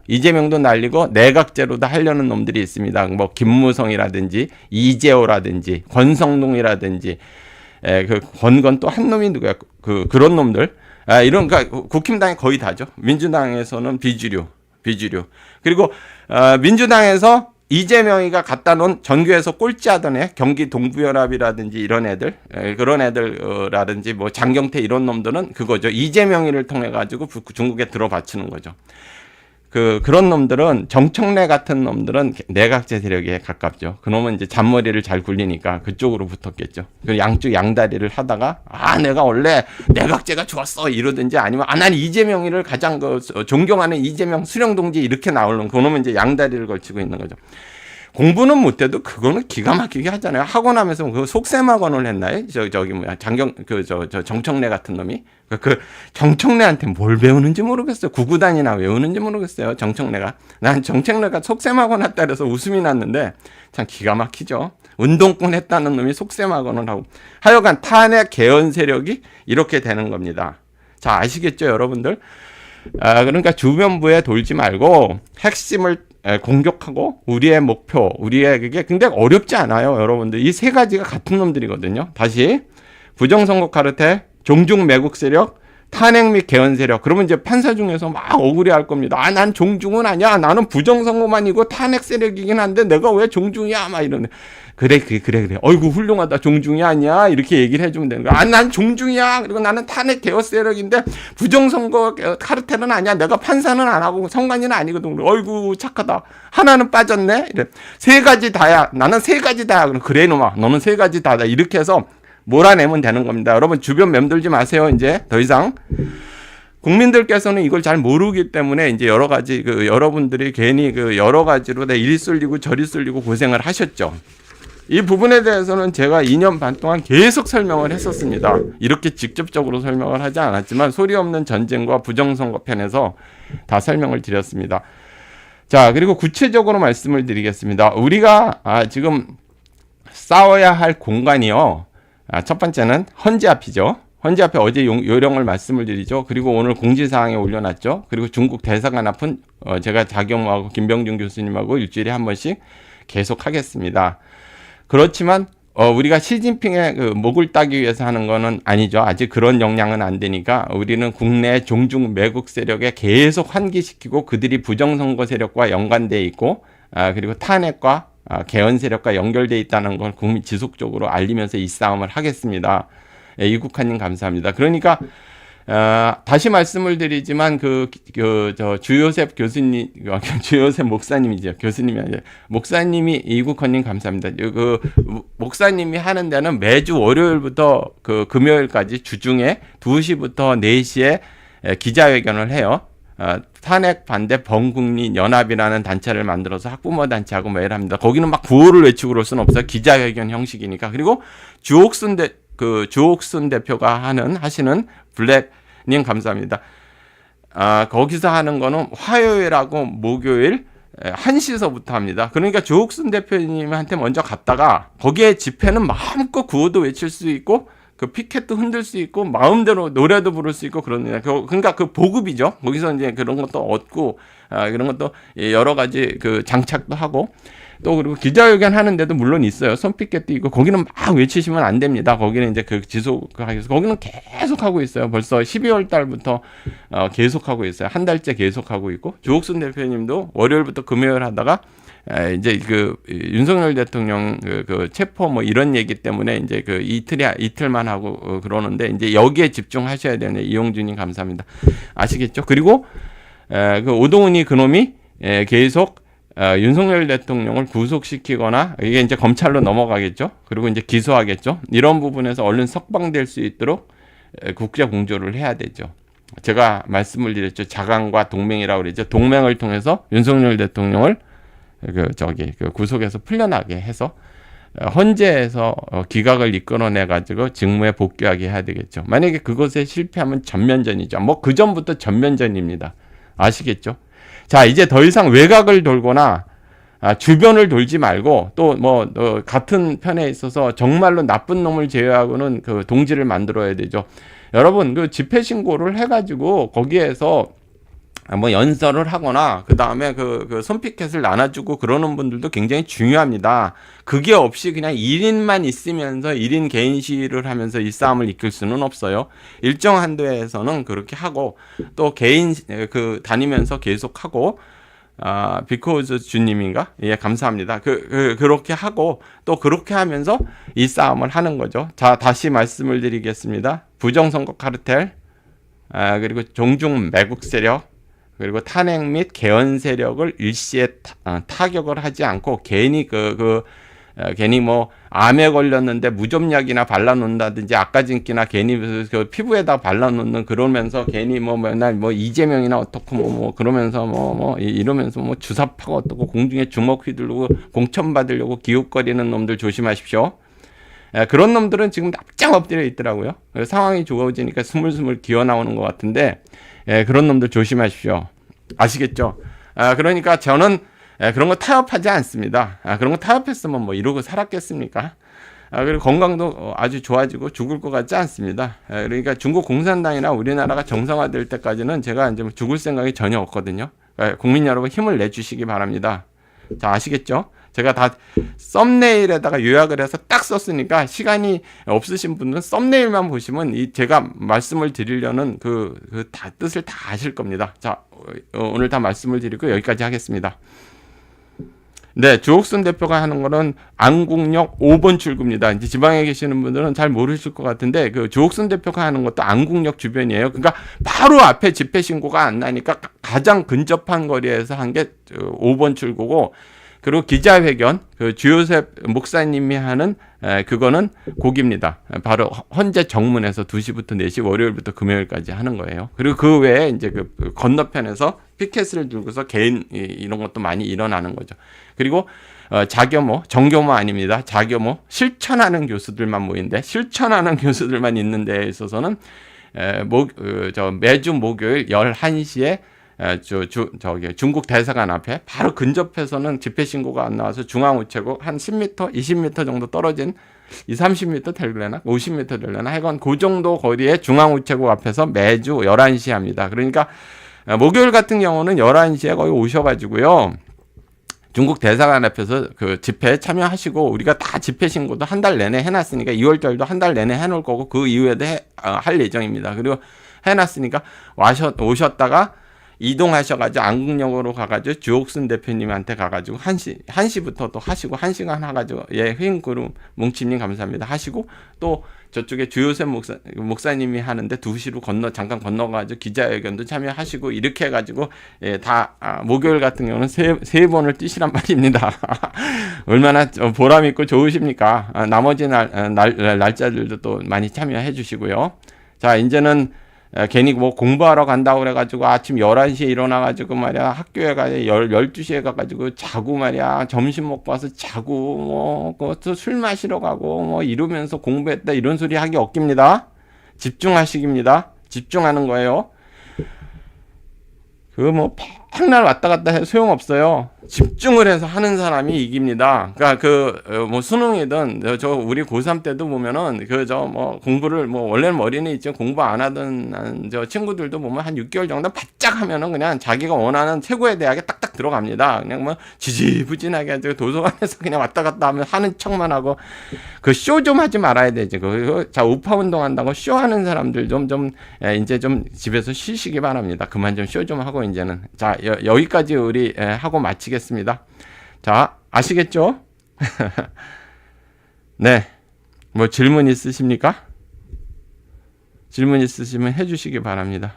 내각제로 다 하려는 놈들이 있습니다. 뭐 김무성이라든지 이재호라든지 권성동이라든지 권건 또 한 놈이 누구야? 그런 놈들. 그러니까 국힘당이 거의 다죠. 민주당에서는 비주류. 그리고 민주당에서 이재명이가 갖다 놓은 전교에서 꼴찌하던 애, 경기 동부연합이라든지 이런 애들, 그런 애들라든지 뭐 장경태 이런 놈들은 그거죠. 이재명이를 통해 가지고 중국에 들어바치는 거죠. 그런 놈들은 정청래 같은 놈들은 내각제 세력에 가깝죠. 그놈은 이제 잔머리를 잘 굴리니까 그쪽으로 붙었겠죠. 그 양쪽 양다리를 하다가 내가 원래 내각제가 좋았어 이러든지 아니면 난 이재명이를 가장 존경하는 이재명 수령동지 이렇게 나오는 그놈은 이제 양다리를 걸치고 있는 거죠. 공부는 못해도 그거는 기가 막히게 하잖아요. 하고 나면서 그 속셈학원을 했나요? 정청래 같은 놈이. 그 정청래한테 뭘 배우는지 모르겠어요. 구구단이나 외우는지 모르겠어요. 정청래가. 난 정청래가 속셈학원 했다 그래서 웃음이 났는데 참 기가 막히죠. 운동권 했다는 놈이 속셈학원을 하고. 하여간 탄핵 개헌 세력이 이렇게 되는 겁니다. 자, 아시겠죠, 여러분들? 그러니까 주변부에 돌지 말고 핵심을 공격하고 우리의 목표, 우리의 그게 굉장히 어렵지 않아요, 여러분들. 이 세 가지가 같은 놈들이거든요. 다시 부정선거 카르텔, 종중 매국 세력, 탄핵 및 개헌 세력. 그러면 이제 판사 중에서 막 억울해할 겁니다. 난 종중은 아니야. 나는 부정선거만이고 탄핵 세력이긴 한데 내가 왜 종중이야? 막 이러네. 그래. 어이구 훌륭하다. 종중이 아니야. 이렇게 얘기를 해주면 되는 거야. 난 종중이야. 그리고 나는 탄핵 개헌 세력인데 부정선거 카르텔은 아니야. 내가 판사는 안 하고 선관위는 아니거든. 어이구 착하다. 하나는 빠졌네. 이래. 세 가지 다야. 나는 세 가지 다야. 그래 놈아. 너는 세 가지 다다. 이렇게 해서 몰아내면 되는 겁니다. 여러분 주변 맴돌지 마세요. 이제 더 이상. 국민들께서는 이걸 잘 모르기 때문에 이제 여러 가지 여러분들이 괜히 여러 가지로 이리 쏠리고 저리 쏠리고 고생을 하셨죠. 이 부분에 대해서는 제가 2년 반 동안 계속 설명을 했었습니다. 이렇게 직접적으로 설명을 하지 않았지만 소리 없는 전쟁과 부정선거 편에서 다 설명을 드렸습니다. 자, 그리고 구체적으로 말씀을 드리겠습니다. 우리가 지금 싸워야 할 공간이요. 첫 번째는 헌재 앞이죠. 헌재 앞에 어제 요령을 말씀을 드리죠. 그리고 오늘 공지사항에 올려놨죠. 그리고 중국 대사관 앞은 제가 자경하고 김병준 교수님하고 일주일에 한 번씩 계속 하겠습니다. 그렇지만 우리가 시진핑의 목을 따기 위해서 하는 거는 아니죠. 아직 그런 역량은 안 되니까 우리는 국내 종중 매국 세력에 계속 환기시키고 그들이 부정선거 세력과 연관돼 있고 그리고 탄핵과 개헌 세력과 연결돼 있다는 걸 국민 지속적으로 알리면서 이 싸움을 하겠습니다. 이국환님 감사합니다. 그러니까 다시 말씀을 드리지만 주요셉 교수님, 주요셉 목사님이죠. 교수님이 아니라 목사님이 이국헌님 감사합니다. 목사님이 하는 데는 매주 월요일부터 금요일까지 주중에 2시부터 4시에 기자회견을 해요. 탄핵 반대 범국민 연합이라는 단체를 만들어서 학부모 단체하고 매일 합니다. 거기는 막 구호를 외치고 그럴 수는 없어요. 기자회견 형식이니까. 그리고 주옥순 대표가 하시는 블랙님 감사합니다. 거기서 하는 거는 화요일하고 목요일 1시서부터 합니다. 그러니까 주옥순 대표님한테 먼저 갔다가 거기에 집회는 마음껏 구호도 외칠 수 있고 피켓도 흔들 수 있고 마음대로 노래도 부를 수 있고 그러느냐. 그러니까 보급이죠. 거기서 이제 그런 것도 얻고 그런 것도 여러 가지 장착도 하고 또 그리고 기자회견 하는데도 물론 있어요. 손피켓도 있고 거기는 막 외치시면 안 됩니다. 거기는 이제 지속하기 위해서 거기는 계속 하고 있어요. 벌써 12월 달부터 계속 하고 있어요. 한 달째 계속 하고 있고 조옥순 대표님도 월요일부터 금요일 하다가 이제 윤석열 대통령 체포 뭐 이런 얘기 때문에 이제 이틀만 하고 그러는데 이제 여기에 집중하셔야 되네요. 이용준님 감사합니다. 아시겠죠? 그리고 오동훈이 그놈이 계속 윤석열 대통령을 구속시키거나 이게 이제 검찰로 넘어가겠죠. 그리고 이제 기소하겠죠. 이런 부분에서 얼른 석방될 수 있도록 국제 공조를 해야 되죠. 제가 말씀을 드렸죠. 자강과 동맹이라고 그랬죠. 동맹을 통해서 윤석열 대통령을 구속에서 풀려나게 해서 헌재에서 기각을 이끌어내 가지고 직무에 복귀하게 해야 되겠죠. 만약에 그것에 실패하면 전면전이죠. 뭐 그 전부터 전면전입니다. 아시겠죠? 자, 이제 더 이상 외곽을 돌거나 주변을 돌지 말고 또 같은 편에 있어서 정말로 나쁜 놈을 제외하고는 동지를 만들어야 되죠. 여러분 집회 신고를 해가지고 거기에서 연설을 하거나 그 다음에 손피켓을 나눠주고 그러는 분들도 굉장히 중요합니다. 그게 없이 그냥 1인만 있으면서 1인 개인 시위를 하면서 이 싸움을 이끌 수는 없어요. 일정 한도에서는 그렇게 하고 또 개인 다니면서 계속 하고 비코즈 주님인가? 예, 감사합니다. 그렇게 하고 또 그렇게 하면서 이 싸움을 하는 거죠. 자, 다시 말씀을 드리겠습니다. 부정선거 카르텔, 그리고 종중 매국 세력, 그리고 탄핵 및 개헌 세력을 일시에 타격을 하지 않고 괜히 괜히 뭐 암에 걸렸는데 무좀약이나 발라놓는다든지 아까진기나 괜히 그 피부에다 발라놓는 그러면서 괜히 뭐 맨날 뭐 이재명이나 어떻고 뭐 그러면서 이러면서 뭐 주사파가 어떻고 공중에 주먹 휘두르고 공천 받으려고 기웃거리는 놈들 조심하십시오. 그런 놈들은 지금 납작 엎드려 있더라고요. 상황이 좋아지니까 스물스물 기어 나오는 것 같은데 그런 놈들 조심하십시오. 아시겠죠? 그러니까 저는 그런 거 타협하지 않습니다. 그런 거 타협했으면 뭐 이러고 살았겠습니까? 그리고 건강도 아주 좋아지고 죽을 것 같지 않습니다. 그러니까 중국 공산당이나 우리나라가 정상화될 때까지는 제가 이제 죽을 생각이 전혀 없거든요. 국민 여러분 힘을 내주시기 바랍니다. 자, 아시겠죠? 제가 다 썸네일에다가 요약을 해서 딱 썼으니까 시간이 없으신 분들은 썸네일만 보시면 제가 말씀을 드리려는 다 뜻을 다 아실 겁니다. 자, 오늘 다 말씀을 드리고 여기까지 하겠습니다. 네, 주옥순 대표가 하는 거는 안국역 5번 출구입니다. 이제 지방에 계시는 분들은 잘 모르실 것 같은데 그 주옥순 대표가 하는 것도 안국역 주변이에요. 그러니까 바로 앞에 집회 신고가 안 나니까 가장 근접한 거리에서 한 게 5번 출구고, 그리고 기자회견 주요셉 목사님이 하는 그거는 거기입니다. 바로 헌재 정문에서 2시부터 4시 월요일부터 금요일까지 하는 거예요. 그리고 그 외에 이제 그 건너편에서 피켓을 들고서 개인 이런 것도 많이 일어나는 거죠. 그리고 자교모, 정교모 아닙니다. 자교모, 실천하는 교수들만 모인데, 실천하는 교수들만 있는 데에 있어서는 매주 목요일 11시에 중국 대사관 앞에 바로 근접해서는 집회 신고가 안 나와서 중앙우체국 한 10m, 20m 정도 떨어진 30m 될려나 50m 될려나 하여간 그 정도 거리에 중앙우체국 앞에서 매주 11시에 합니다. 그러니까 목요일 같은 경우는 11시에 거의 오셔가지고요, 중국 대사관 앞에서 그 집회에 참여하시고, 우리가 다 집회 신고도 한 달 내내 해놨으니까 2월달도 한 달 내내 해놓을 거고 그 이후에도 할 예정입니다. 그리고 해놨으니까 오셨다가 이동하셔가지고 안국역으로 가가지고 주옥순 대표님한테 가가지고 1시부터 또 하시고 1시간 하가지고 회인 그룹 뭉치님 감사합니다 하시고, 또 저쪽에 주요셉 목사님이 하는데 2시로 잠깐 건너가지고 기자회견도 참여하시고, 이렇게 해가지고 다 목요일 같은 경우는 세 번을 뛰시란 말입니다. 얼마나 보람 있고 좋으십니까? 나머지 날짜들도 또 많이 참여해 주시고요. 자, 이제는 괜히 뭐 공부하러 간다고 그래가지고 아침 11시에 일어나가지고 말이야, 학교에 가서 12시에 가가지고 자고 말이야, 점심 먹고 와서 자고 뭐 그것도 술 마시러 가고 뭐 이러면서 공부했다 이런 소리 하기 없깁니다. 집중하시기입니다. 집중하는 거예요. 뭐 백날 왔다 갔다 해도 소용없어요. 집중을 해서 하는 사람이 이깁니다. 그러니까 뭐 수능이든 우리 고3 때도 보면은 뭐 공부를 뭐 원래는 머리는 있죠. 공부 안 하던 친구들도 보면 한 6개월 정도 바짝 하면은 그냥 자기가 원하는 최고의 대학에 딱딱 들어갑니다. 그냥 뭐 지지부진하게 도서관에서 그냥 왔다 갔다 하면 하는 척만 하고, 그 쇼 좀 하지 말아야 되지. 자, 우파 운동한다고 쇼 하는 사람들 이제 좀 집에서 쉬시기 바랍니다. 그만 좀 쇼 좀 하고 이제는. 자, 여기까지 우리 하고 마치겠습니다. 자, 아시겠죠? 네. 뭐 질문 있으십니까? 질문 있으시면 해주시기 바랍니다.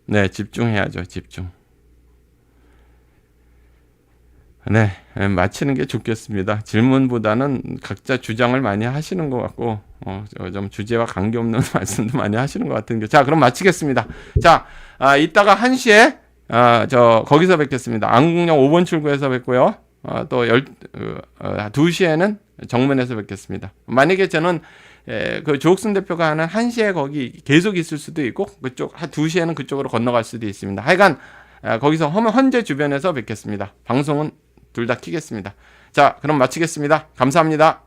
네, 집중해야죠. 집중. 네, 마치는 게 좋겠습니다. 질문보다는 각자 주장을 많이 하시는 것 같고, 좀 주제와 관계없는 말씀도 많이 하시는 것 같은 게. 자, 그럼 마치겠습니다. 자, 이따가 1시에 거기서 뵙겠습니다. 안국역 5번 출구에서 뵙고요. 또 2시에는 정문에서 뵙겠습니다. 만약에 저는 그 조옥순 대표가 하는 1시에 거기 계속 있을 수도 있고, 그쪽 2시에는 그쪽으로 건너갈 수도 있습니다. 하여간 거기서 헌재 주변에서 뵙겠습니다. 방송은 둘 다 켜겠습니다. 자, 그럼 마치겠습니다. 감사합니다.